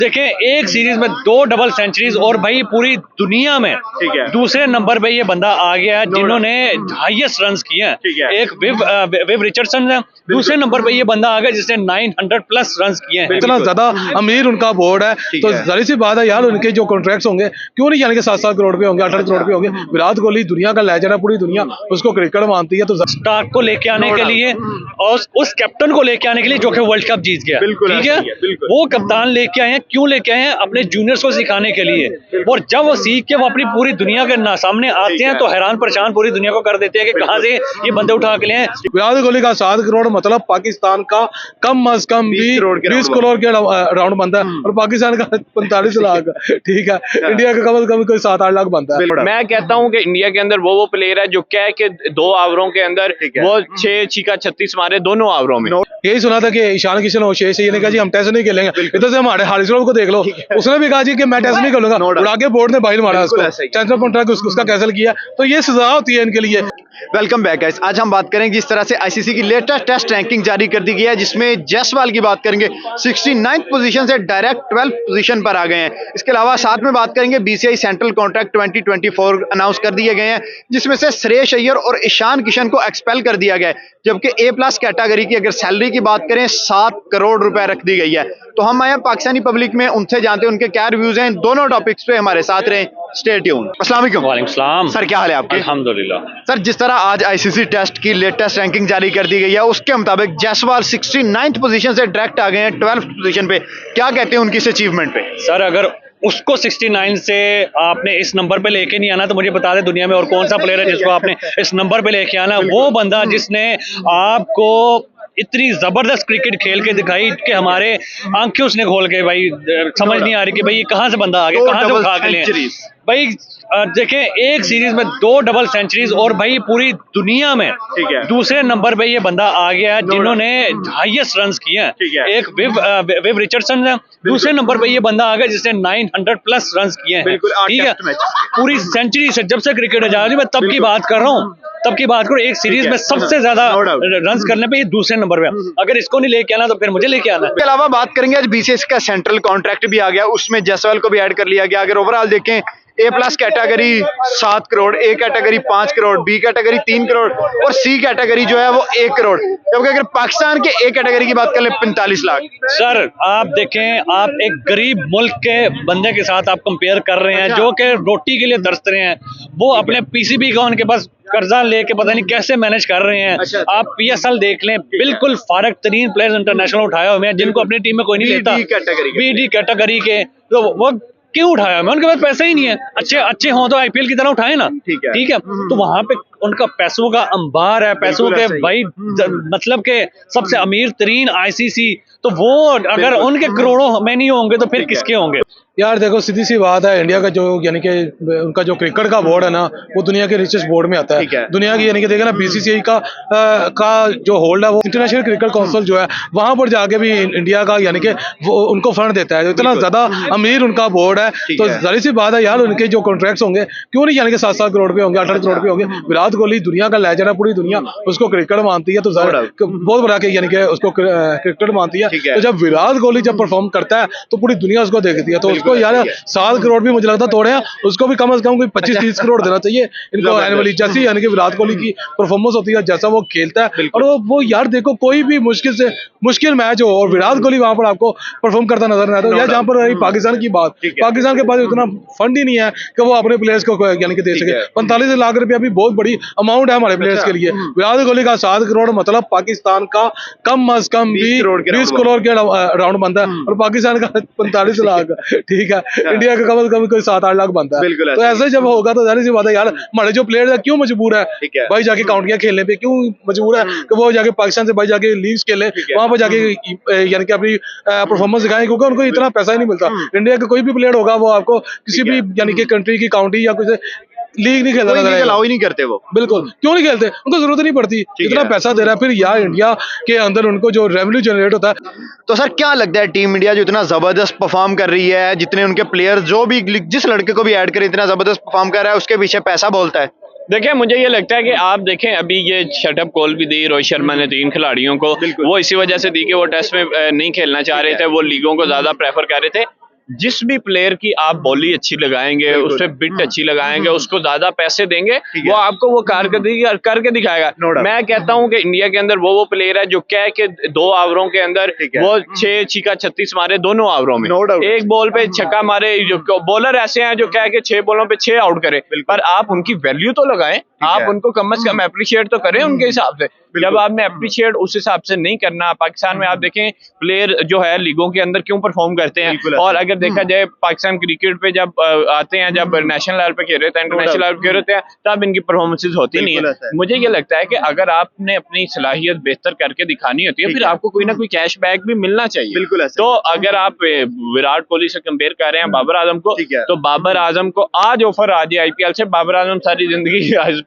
देखें एक सीरीज में 2 डबल सेंचुरीज और भाई पूरी दुनिया में दूसरे नंबर पे ये बंदा आ गया है जिन्होंने हाईएस्ट रन्स किए हैं। एक विव रिचर्डसन है, दूसरे नंबर पे ये बंदा आ गया जिसने 900 प्लस रन्स किए हैं। इतना ज्यादा अमीर उनका बोर्ड है तो जाहिर सी बात है यार उनके जो कॉन्ट्रैक्ट्स होंगे क्यों नहीं यानी कि 7-7 करोड़ पे होंगे, 8 करोड़ पे होंगे। विराट कोहली दुनिया का लेजेंड है, पूरी दुनिया उसको क्रिकेट मानती है। तो स्टार्क को लेके आने के लिए और उस कैप्टन को लेके आने के लिए जो कि वर्ल्ड कप जीत गया, ठीक है, वो कप्तान लेके आए हैं। क्यों लेके आए हैं? अपने जूनियर्स को सिखाने के लिए। और जब वो सीख के वो अपनी पूरी दुनिया के सामने आते हैं तो हैरान परेशान पूरी दुनिया को कर देते हैं कि कहां से ये बंदे उठा के ले आए। विराट कोहली का 7 करोड़ मतलब पाकिस्तान का कम अज कम 20 करोड़ के राउंड बनता है और पाकिस्तान का 45 लाख, ठीक है। इंडिया का कम से कम कोई 7-8 लाख बनता है। मैं कहता हूँ कि इंडिया के अंदर वो प्लेयर है जो क्या है कि 2 ओवरों के अंदर वो 6 छक्का 36 मारे दोनों ओवरों में। यही सुना था कि ईशान किशन और शेष ये ने कहा जी हम टेस्ट नहीं खेलेंगे। इधर से हमारे हारिस राव को देख लो, उसने भी कहा जी कि मैं टेस्ट नहीं खेलूंगा, उड़ा के बोर्ड ने बाहर मारा उसको, चैंसलर कॉन्ट्रैक्ट उसका कैंसिल किया। तो ये सजा होती है इनके लिए। Welcome back guys. आज हम बात करेंगे जिस तरह से आईसीसी की लेटेस्ट टेस्ट रैंकिंग जारी कर दी गई है जिसमें जायसवाल की बात करेंगे 69th पोजीशन से डायरेक्ट 12th पोजीशन पर आ गए हैं। इसके अलावा साथ में बात करेंगे बीसीआई सेंट्रल कॉन्ट्रैक्ट 2024 अनाउंस कर दिए गए हैं जिसमें से श्रेयस अय्यर और ईशान किशन को एक्सपेल कर दिया गया है। जबकि A+ कैटेगरी की अगर सैलरी की बात करें 7 करोड़ रुपए रख दी गई है। तो हम आए पाकिस्तानी पब्लिक में उनसे जानते हैं उनके क्या रिव्यूज हैं। दोनों टॉपिक्स पे हमारे साथ रहे। Stay tune. अस्सलाम वालेकुम। वालेकुम सलाम। सर क्या हाल है आपके? अल्हम्दुलिल्लाह। सर जिस तरह आज आईसीसी टेस्ट की लेटेस्ट रैंकिंग जारी कर दी गई है उसके मुताबिक जायसवाल 69th पोजीशन से डायरेक्ट आ गए हैं 12th पोजीशन पे। क्या कहते हैं उनकी इस अचीवमेंट पे? सर अगर उसको 69 से आपने इस नंबर पे लेके नहीं आना तो मुझे बता दे दुनिया में और कौन सा प्लेयर है जिसको आपने इस नंबर पे लेके आना। वो बंदा जिसने आपको इतनी जबरदस्त क्रिकेट खेल के दिखाई कि हमारे आंखें उसने खोल के भाई समझ नहीं आ रही कि भाई ये कहां से बंदा आ गया, कहां से उठा के ले भाई। देखें एक सीरीज में 2 डबल सेंचुरीज और भाई पूरी दुनिया में दूसरे नंबर पे ये बंदा आ गया है जिन्होंने हाईएस्ट रन्स किए हैं। एक विव रिचर्डसन है, दूसरे नंबर पे ये बंदा आ गया जिसने 900 प्लस रन्स किए हैं, ठीक है। पूरी सेंचुरी से जब से क्रिकेट जा रही मैं तब की बात कर रहा हूँ, तब की बात करो। एक सीरीज में सबसे ज्यादा रन्स करने पे ये दूसरे नंबर पे। अगर इसको नहीं लेके आना तो फिर मुझे लेके आना। इसके अलावा बात करेंगे आज बीसीएस का सेंट्रल कॉन्ट्रैक्ट भी आ गया, उसमें जायसवाल को भी ऐड कर लिया गया। अगर ओवरऑल देखें A+ category 7 crore, A category 5 crore, B category 3 crore और C कैटेगरी जो है वो 1 करोड़। जबकि अगर पाकिस्तान के A कैटेगरी की बात कर ले 45 लाख। सर आप देखें आप एक गरीब मुल्क के बंदे के साथ आप कंपेयर कर रहे हैं जो कि रोटी के लिए तरस रहे हैं। वो अपने पीसीबी का उनके पास कर्जा लेके पता नहीं कैसे मैनेज कर रहे हैं। आप PSL देख लें, बिल्कुल फारग तरीन प्लेयर्स इंटरनेशनल उठाए हुए हैं जिनको अपनी टीम में कोई नहीं लेता। BD कैटेगरी के तो वो क्यों उठाया? मैं उनके पास पैसे ही नहीं है। अच्छे हों तो IPL की तरह उठाए ना, ठीक है। तो वहां पे उनका पैसों का अंबार है, पैसों के भाई मतलब के सबसे अमीर तरीन ICC। तो वो अगर उनके करोड़ों में नहीं होंगे तो फिर किसके होंगे? यार देखो सीधी सी बात है, इंडिया का जो यानी कि उनका जो क्रिकेट का बोर्ड है ना वो दुनिया के रिचेस्ट बोर्ड में आता है। दुनिया की यानी कि देखे ना BCCI का जो होल्ड है वो इंटरनेशनल क्रिकेट काउंसिल जो है वहां पर जाके भी इंडिया का यानी कि वो उनको फंड देता है। इतना ज्यादा अमीर उनका बोर्ड है तो जाहिर सी बात है यार उनके जो कॉन्ट्रैक्ट्स होंगे क्यों नहीं यानी कि 7-7 करोड़ पे होंगे, 8 करोड़ पे होंगे। विराट कोहली दुनिया का लेजेंड है, पूरी दुनिया उसको क्रिकेट मानती है। तो बहुत बड़ा यानी कि उसको क्रिकेट मानती है। तो जब विराट कोहली जब परफॉर्म करता है तो पूरी दुनिया उसको देखती है। तो उसको यार 7 करोड़ भी मुझे लगता है थोड़े हैं, उसको भी कम से कम कोई 25-30 करोड़ देना चाहिए इनको एनुअली। जैसी यानी कि विराट कोहली की परफॉर्मेंस होती है, जैसा वो खेलता है और वो यार देखो कोई भी मुश्किल से मुश्किल मैच हो और विराट कोहली वहां पर आपको परफॉर्म करता नजर नहीं आता। या जहां पर रही पाकिस्तान की बात, पाकिस्तान के पास इतना फंड ही नहीं है कि वो अपने प्लेयर्स को यानी कि दे सके। 45 लाख रुपया भी बहुत बड़ी अमाउंट है हमारे प्लेयर्स के लिए। विराट कोहली का 7 करोड़ मतलब पाकिस्तान का कम अज कम 20 करोड़ के राउंड बनता है और पाकिस्तान का 45 लाख, ठीक है। इंडिया का कम से कम कोई 7-8 लाख बनता है। तो ऐसे जब होगा तो जाहिर सी बात है यार हमारे जो प्लेयर है क्यों मजबूर है भाई जाके काउंटियां खेलने पे, क्यों मजबूर है कि वो जाके पाकिस्तान से भाई जाके लीग्स खेले, वहां पर जाके यानी कि अपनी परफॉर्मेंस दिखाएं क्योंकि उनको इतना पैसा ही नहीं मिलता। इंडिया का कोई भी प्लेयर होगा वो आपको किसी भी यानी कि कंट्री की काउंटी या कुछ लीग नहीं खेलता, अलाउ ही नहीं करते वो। बिल्कुल क्यों नहीं खेलते, उनको जरूरत नहीं पड़ती, इतना पैसा दे रहा है फिर यार इंडिया के अंदर उनको जो रेवेन्यू जनरेट होता है। तो सर क्या लगता है टीम इंडिया जो इतना जबरदस्त परफॉर्म कर रही है, जितने उनके प्लेयर्स जो भी जिस लड़के को भी ऐड करे इतना जबरदस्त परफॉर्म कर रहा है, उसके पीछे पैसा बोलता है? देखिए मुझे ये लगता है कि आप देखें अभी ये शटअप कॉल भी दी रोहित शर्मा ने 3 खिलाड़ियों को, वो इसी वजह से दी कि वो टेस्ट में नहीं खेलना चाह रहे थे, वो लीगों को ज्यादा प्रेफर कर रहे थे। जिस भी प्लेयर की आप बॉली अच्छी लगाएंगे, उससे बिट अच्छी लगाएंगे, उसको ज्यादा पैसे देंगे, वो आपको वो कारकर्दगी करके दिखाएगा। मैं कहता हूं कि इंडिया के अंदर वो प्लेयर है जो कह के 2 ओवरों के अंदर वो 6 छक्का 36 मारे दोनों ओवरों में, एक बॉल पे छक्का मारे। बॉलर ऐसे हैं जो कह के 6 बॉलों पे 6 आउट करे, पर आप उनकी वैल्यू तो लगाएं, आप उनको कम से कम अप्रिशिएट तो करें उनके हिसाब से। जब आपने अप्रिशिएट उस हिसाब से नहीं करना, पाकिस्तान में आप देखें प्लेयर जो है लीगों के अंदर क्यों परफॉर्म करते हैं, और अगर देखा जाए पाकिस्तान क्रिकेट पे जब आते हैं, जब नेशनल लेवल पे खेल रहे हैं, इंटरनेशनल लेवल पे खेल रहे हैं, तब इनकी परफॉर्मेंसेज होती नहीं है। मुझे ये लगता है कि अगर आपने अपनी सलाहियत बेहतर करके दिखानी होती है, फिर आपको कोई ना कोई कैश बैक भी मिलना चाहिए। तो अगर आप विराट कोहली से कंपेयर कर रहे हैं बाबर आजम को, तो बाबर आजम को आज ऑफर आ जाए IPL से, बाबर आजम सारी जिंदगी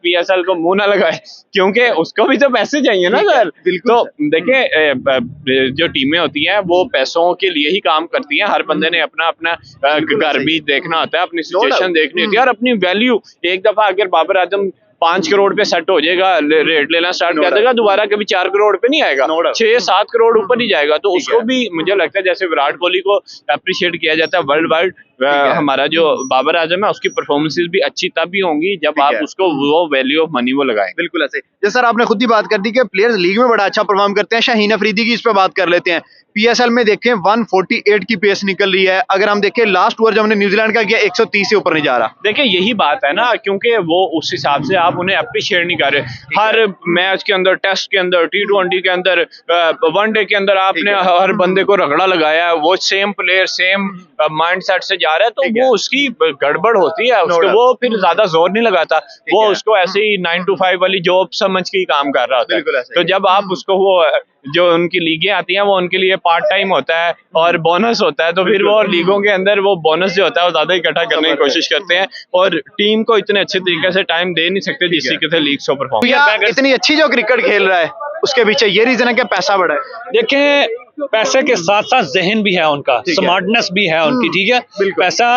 PSL को मुंह ना लगाए, क्योंकि उसको भी तो पैसे चाहिए ना सर। तो देखिए जो टीमें होती हैं वो पैसों के लिए ही काम करती हैं। हर बंदे ने अपना अपना घर भी देखना होता है, अपनी सिचुएशन देखनी होती है, और अपनी वैल्यू। एक दफा अगर बाबर आजम 5 करोड़ पे सेट हो जाएगा, रेट लेना स्टार्ट कर देगा, दोबारा कभी 4 करोड़ पे नहीं आएगा, 6-7 करोड़ ऊपर ही जाएगा। तो उसको भी मुझे लगता है जैसे विराट कोहली को अप्रिशिएट किया जाता है वर्ल्ड वाइड, हमारा जो बाबर आजम है उसकी परफॉर्मेंसेस भी अच्छी तब भी होंगी जब आप उसको वो वैल्यू ऑफ मनी वो लगाएंगे। बिल्कुल ऐसे। जैसे सर आपने खुद ही बात कर दी कि प्लेयर्स लीग में बड़ा अच्छा परफॉर्म करते हैं। शाहीन अफरीदी की इस पे बात कर लेते हैं। PSL में देखें 148 की पेस निकल रही है। अगर हम देखें लास्ट ओवर जब हमने न्यूजीलैंड का किया 130 से ऊपर नहीं जा रहा। देखिए यही बात है ना, क्योंकि वो उस हिसाब से आप उन्हें अप्रिशिएट नहीं कर रहे। हर मैच के अंदर, टेस्ट के अंदर, T20 के अंदर, वनडे के अंदर आपने हर बंदे को रगड़ा लगाया है, वो सेम प्लेयर सेम माइंडसेट से जा रहा है, तो वो उसकी गड़बड़ होती है, उसको वो फिर ज्यादा जोर नहीं लगाता, वो उसको ऐसे ही 9 to 5 वाली जॉब समझ के ही काम कर रहा होता है। तो जब आप उसको वो जो उनकी लीगें आती हैं वो उनके लिए पार्ट टाइम होता है और बोनस होता है, तो फिर वो लीगों के अंदर वो बोनस जो होता है वो ज्यादा इकट्ठा करने की कोशिश करते हैं, और टीम को इतने अच्छे तरीके से टाइम दे नहीं सकते जिस तरीके से लीग से परफॉर्म। इतनी अच्छी जो क्रिकेट खेल रहा है उसके पीछे ये रीजन है कि पैसा बड़ा है। देखें पैसे के साथ साथ जहन भी है उनका, स्मार्टनेस भी है उनकी, ठीक है। पैसा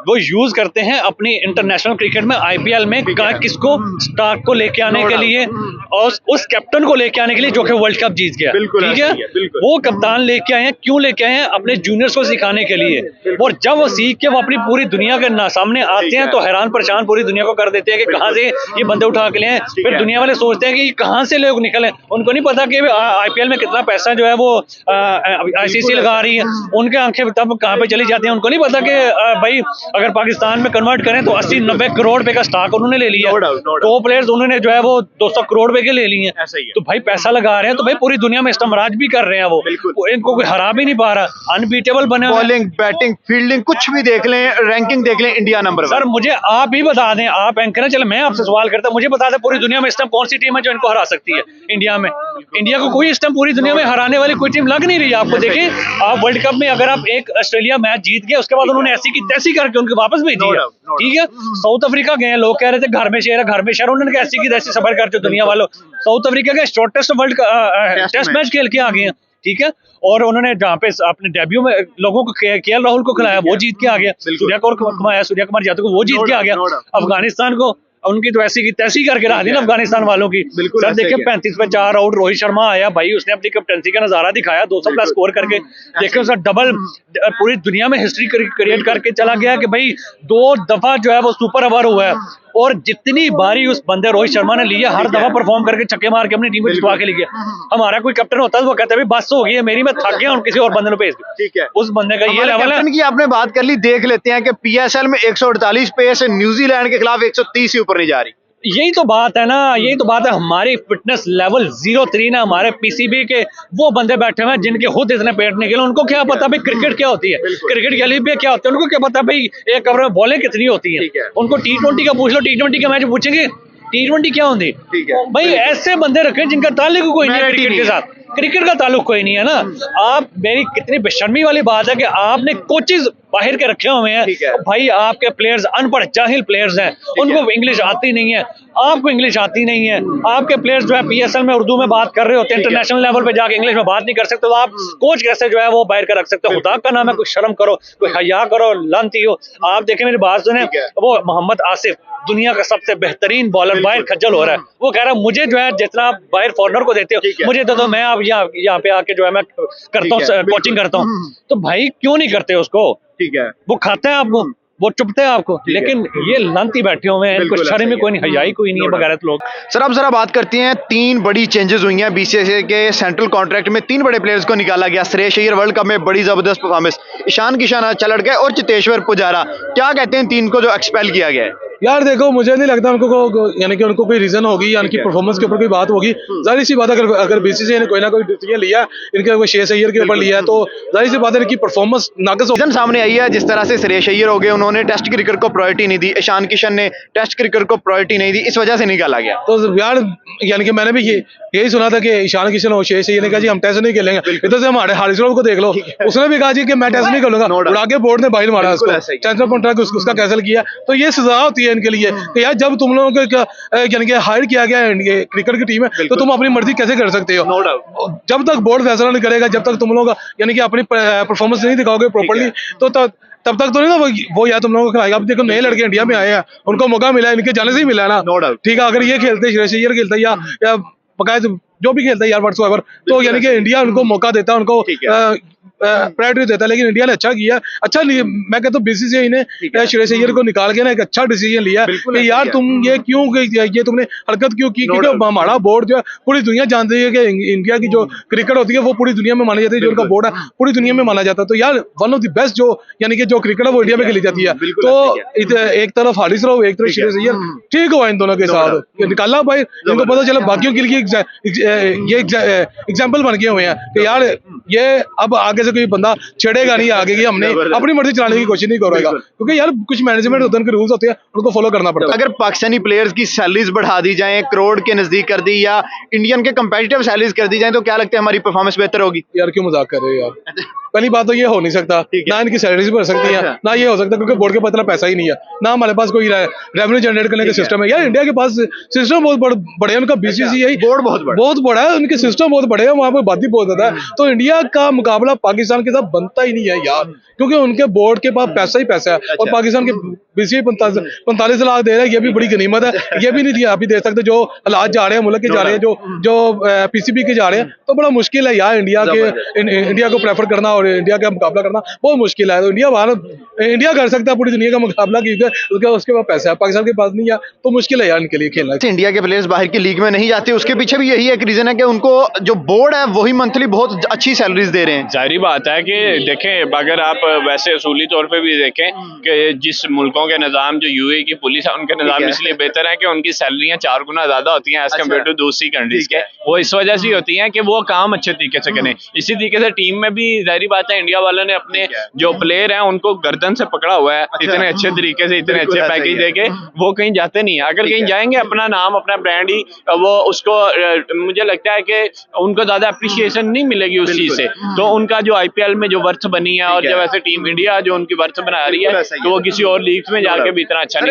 वो यूज करते हैं अपनी इंटरनेशनल क्रिकेट में, IPL में किसको स्टार्क को लेके आने के लिए और उस कैप्टन को लेके आने के लिए जो कि वर्ल्ड कप जीत गया, ठीक है। वो कप्तान लेके आए हैं, क्यों लेके आए हैं? अपने जूनियर्स को सिखाने के लिए, और जब वो सीख के वो अपनी पूरी दुनिया के सामने आते हैं तो हैरान परेशान पूरी दुनिया को कर देते हैं कि कहाँ से ये बंदे उठा के ले आए। फिर दुनिया वाले सोचते हैं कि कहाँ से लोग निकले, उनको नहीं पता कि IPL में कितना पैसा जो है वो ICC लगा रही है, उनके आंखें तब कहाँ पे चली जाती हैं। उनको नहीं पता कि भाई अगर पाकिस्तान में कन्वर्ट करें तो 80-90 करोड़ रुपए का स्टॉक उन्होंने ले लिया, टॉप प्लेयर्स उन्होंने जो है वो 200 करोड़ रुपए के ले लिए हैं। तो भाई पैसा लगा रहे हैं तो भाई पूरी दुनिया में इस्तेमाल भी कर रहे हैं, वो इनको कोई हरा भी नहीं पा रहा, अनबीटेबल बने। बॉलिंग, बैटिंग, फील्डिंग कुछ भी देख लें, रैंकिंग देख लें, इंडिया नंबर। सर मुझे आप ही बता दें, आप एंकर हैं, चलो मैं आपसे सवाल करता हूं, मुझे बता दें पूरी दुनिया में इस टाइम कौन सी टीम है जो इनको हरा सकती है इंडिया में? इंडिया को कोई इस टाइम पूरी दुनिया में हराने वाली कोई टीम लग नहीं रही है आपको। देखिए आप वर्ल्ड कप में अगर आप एक ऑस्ट्रेलिया मैच जीत गए, उसके बाद उन्होंने ऐसी की तैसी करके उनको वापस भेज दिया, ठीक है। साउथ अफ्रीका गए, लोग कह रहे थे घर में शेर है, घर में शेर, उन्होंने ऐसी की तैसी सफर करते दुनिया वालों। साउथ अफ्रीका के शॉर्टेस्ट वर्ल्ड टेस्ट मैच खेल के आ गए हैं, ठीक है। और उन्होंने जहाँ पे अपने डेब्यू में लोगों को KL राहुल को खिलाया, वो जीत के आ गया। सूर्या कुमार यादव को वो जीत के आ गया। अफगानिस्तान को उनकी तो ऐसी की तैसी करके रहा दी ना अफगानिस्तान वालों की। सर देखिए 35 पे 4 आउट, रोहित शर्मा आया भाई, उसने अपनी कैप्टनसी का नजारा दिखाया, 200 प्लस स्कोर करके। देखिए उसका डबल पूरी दुनिया में हिस्ट्री क्रिएट करके चला गया कि भाई 2 दफा जो है वो सुपर ओवर हुआ है, और जितनी बारी उस बंदे रोहित शर्मा ने ली है हर दफा परफॉर्म करके छक्के मार के अपनी टीम को जितवा के लिए। हमारा कोई कैप्टन होता है वो कहता है बस हो गई है मेरी, मैं थक गया हूं, किसी और बंदे को भेज दो। ठीक है, उस बंदे का ये लेवल है। की आपने बात कर ली, देख लेते हैं कि PSL में 148 पेस न्यूजीलैंड के खिलाफ 130 से ऊपर नहीं जा रही। यही तो बात है ना, यही तो बात है। हमारी फिटनेस लेवल 0-3 है, हमारे PCB के वो बंदे बैठे हुए हैं जिनके खुद इतने पेट निकले, उनको क्या पता भाई क्रिकेट क्या होती है, क्रिकेट की अलीबिया क्या होती है, उनको क्या पता भाई एक ओवर में बॉलें कितनी होती है। उनको T20 का पूछ लो, T20 का मैच पूछेंगे T20 क्या होती है भाई। ऐसे बंदे रखे जिनका ताल्लुक कोई नहीं है क्रिकेट के साथ, क्रिकेट का ताल्लुक कोई नहीं है ना। आप, मेरी कितनी बेशर्मी वाली बात है कि आपने कोचेज बाहर के रखे हुए हैं भाई, आपके प्लेयर्स अनपढ़ जाहिल प्लेयर्स हैं, उनको इंग्लिश आती नहीं है, आपको इंग्लिश आती नहीं है। आपके प्लेयर्स जो है PSL में उर्दू में बात कर रहे होते हैं, इंटरनेशनल लेवल पे जाके इंग्लिश में बात नहीं कर सकते, तो आप कोच कैसे जो है वो बाहर का रख सकते हो? खुदा का नाम है, कोई शर्म करो, कोई हया करो, लानती हो। आप देखें मेरी बात सुने, वो मोहम्मद आसिफ दुनिया का सबसे बेहतरीन बॉलर बाहर खज्जल हो रहा है, वो कह रहा है मुझे जो है जितना आप बाहर फॉरनर को देते हो मुझे दे दो, मैं आप यहाँ पे आके जो है मैं करता हूँ कोचिंग करता हूँ। तो भाई क्यों नहीं करते उसको? ठीक है। वो खाते हैं आपको, वो चुपते हैं आपको, लेकिन ये लानती बैठे हुए हैं, इनको शर्म में कोई नहीं, हयाई कोई नहीं है, बगैरत लोग। सर अब जरा बात करते हैं, 3 बड़ी चेंजेस हुई हैं बीसीसीआई के सेंट्रल कॉन्ट्रैक्ट में। 3 बड़े प्लेयर्स को निकाला गया। श्रेयस अय्यर वर्ल्ड कप में बड़ी जबरदस्त परफॉर्मेंस, ईशान किशन अच्छा लड़ गए और चेतेश्वर पुजारा। क्या कहते हैं 3 को जो एक्सपेल किया गया है? यार देखो, मुझे नहीं लगता उनको यानी कि उनको कोई रीजन होगी या उनकी परफॉर्मेंस के ऊपर कोई बात होगी। जाहिर सी बात है, अगर बीसीसीआई ने कोई ना कोई डिसीजन लिया, इनके कोई श्रेयस अय्यर के ऊपर लिया है, तो जाहिर सी बात है इनकी परफॉर्मेंस नाकस रीजन सामने आई है। जिस तरह से श्रेयस अय्यर हो गए, उन्होंने टेस्ट क्रिकेट को प्रायोरिटी नहीं दी, ईशान किशन ने टेस्ट क्रिकेट को प्रायोरिटी नहीं दी, इस वजह से निकाला गया। तो यार यानी कि मैंने भी यही सुना था कि ईशान किशन और श्रेयस अय्यर ने कहा जी हम टेस्ट नहीं खेलेंगे। इधर से हमारे हारिस राव को देख लो, उसने भी कहा जी कि मैं टेस्ट नहीं खेलूंगा, उड़ा के बोर्ड ने बाहर मारा उसको, सेंट्रल कॉन्ट्रैक्ट उसका कैंसिल किया। तो ये सजा होती है इनके लिए कि यार जब तुम लोगों को यानी कि हायर किया गया है क्रिकेट की टीम है, तो तुम अपनी मर्जी कैसे कर सकते हो? जब तक बोर्ड फैसला नहीं करेगा, जब तक तुम लोग यानी कि अपनी परफॉर्मेंस नहीं दिखाओगे प्रॉपर्ली, तो तब तक तो नहीं ना वो या तुम लोगों को खिलाएगा। अब देखो नए लड़के इंडिया में आए हैं, उनको मौका मिला है, इनके जाने से ही मिला है ना। ठीक है, अगर ये खेलते, श्रेयस अय्यर खेलता या बकायदा जो भी खेलता है यार व्हाट्सएवर, तो यानी कि इंडिया उनको मौका देता है, उनको प्रायोरिटी देता है। लेकिन इंडिया ने अच्छा किया, अच्छा नहीं, मैं कहता हूँ बीसीसीआई ने श्रेयस अय्यर को निकाल के ना एक अच्छा डिसीजन लिया कि यार तुम ये क्यों, ये तुमने हरकत क्यों की? क्योंकि हमारा बोर्ड जो है पूरी दुनिया जानती है कि इंडिया की जो क्रिकेट होती है वो पूरी दुनिया में मानी जाती है, जो उनका बोर्ड है पूरी दुनिया में माना जाता है। तो यार वन ऑफ द बेस्ट जो यानी कि जो क्रिकेट है वो इंडिया में खेली जाती है। तो एक तरफ हारिस राव, एक तरफ श्रेयस अय्यर, ठीक हुआ इन दोनों के साथ निकाला भाई। इनको पता चला बाकियों के लिए ये एग्जाम्पल बन गए हुए हैं कि यार ये अब आगे से कोई बंदा छेड़ेगा नहीं आगे की, हमने अपनी मर्जी चलाने की कोशिश नहीं करेगा, क्योंकि यार कुछ मैनेजमेंट होते हैं, उनके रूल्स होते हैं, उनको फॉलो करना पड़ता है। अगर पाकिस्तानी प्लेयर्स की सैलरीज बढ़ा दी जाए, करोड़ के नजदीक कर दी, या इंडियन के कंपेटिटिव सैलरीज कर दी जाए, तो क्या लगता है हमारी परफॉर्मेंस बेहतर होगी? यार क्यों मजाक कर रहे हो यार? पहली बात तो ये हो नहीं सकता, ना इनकी सैलरीज बढ़ सकती है, ना ये हो सकता, क्योंकि बोर्ड के पास इतना पैसा ही नहीं है, ना हमारे पास कोई रेवेन्यू जनरेट करने का सिस्टम है। यार इंडिया के पास सिस्टम बहुत बड़े हैं, उनका बीसीसीआई बोर्ड बहुत बड़ा है, उनके सिस्टम बहुत बड़े हैं, वहाँ पे बात ही बहुत ज्यादा है। तो इंडिया का मुकाबला पाकिस्तान के साथ बनता ही नहीं है यार, क्योंकि उनके बोर्ड के पास पैसा ही पैसा है, और पाकिस्तान के बीसीसीआई 45 लाख दे रहा है, ये भी बड़ी गनीमत है। ये भी नहीं दिया आप ही दे सकते, जो हालात जा रहे हैं मुल्क के जा रहे हैं, जो पीसीबी के जा रहे हैं, तो बड़ा मुश्किल है यार इंडिया को प्रेफर करना और इंडिया का मुकाबला करना बहुत मुश्किल है। तो इंडिया कर सकता है पूरी दुनिया का मुकाबला, क्योंकि उसके पास पैसा है, पाकिस्तान के पास नहीं है, तो मुश्किल है यार इनके लिए खेलना। इंडिया के प्लेयर्स बाहर की लीग में नहीं जाते, उसके पीछे भी यही एक रीजन है कि उनको जो बोर्ड है वही मंथली बहुत अच्छी सैलरीज दे रहे हैं। जाहिर बात है कि देखें, अगर आप वैसे असूली तौर पे भी देखें कि जिस मुल्कों के निज़ाम, जो यूएई की पुलिस है, उनके निज़ाम इसलिए बेहतर है कि उनकी सैलरियां 4 गुना ज्यादा होती हैं एज कम्पेयर टू दूसरी कंट्रीज के। वो इस वजह से होती हैं कि वो काम अच्छे तरीके से करें। इसी तरीके से टीम में भी जाहिर बात है इंडिया वालों ने अपने जो प्लेयर हैं उनको गर्दन से पकड़ा हुआ है, इतने अच्छे तरीके से, इतने अच्छे पैकेज देके वो कहीं जाते नहीं है। अगर कहीं जाएंगे, अपना नाम, अपना ब्रांड ही वो उसको, मुझे लगता है कि उनको ज्यादा अप्रिशिएशन नहीं मिलेगी उस चीज से। तो उनका जो आईपीएल में जो वर्थ बनी है, और जब ऐसे टीम इंडिया जो उनकी वर्थ बना रही है, तो वो किसी और लीग में जाकर भी इतना अच्छा नहीं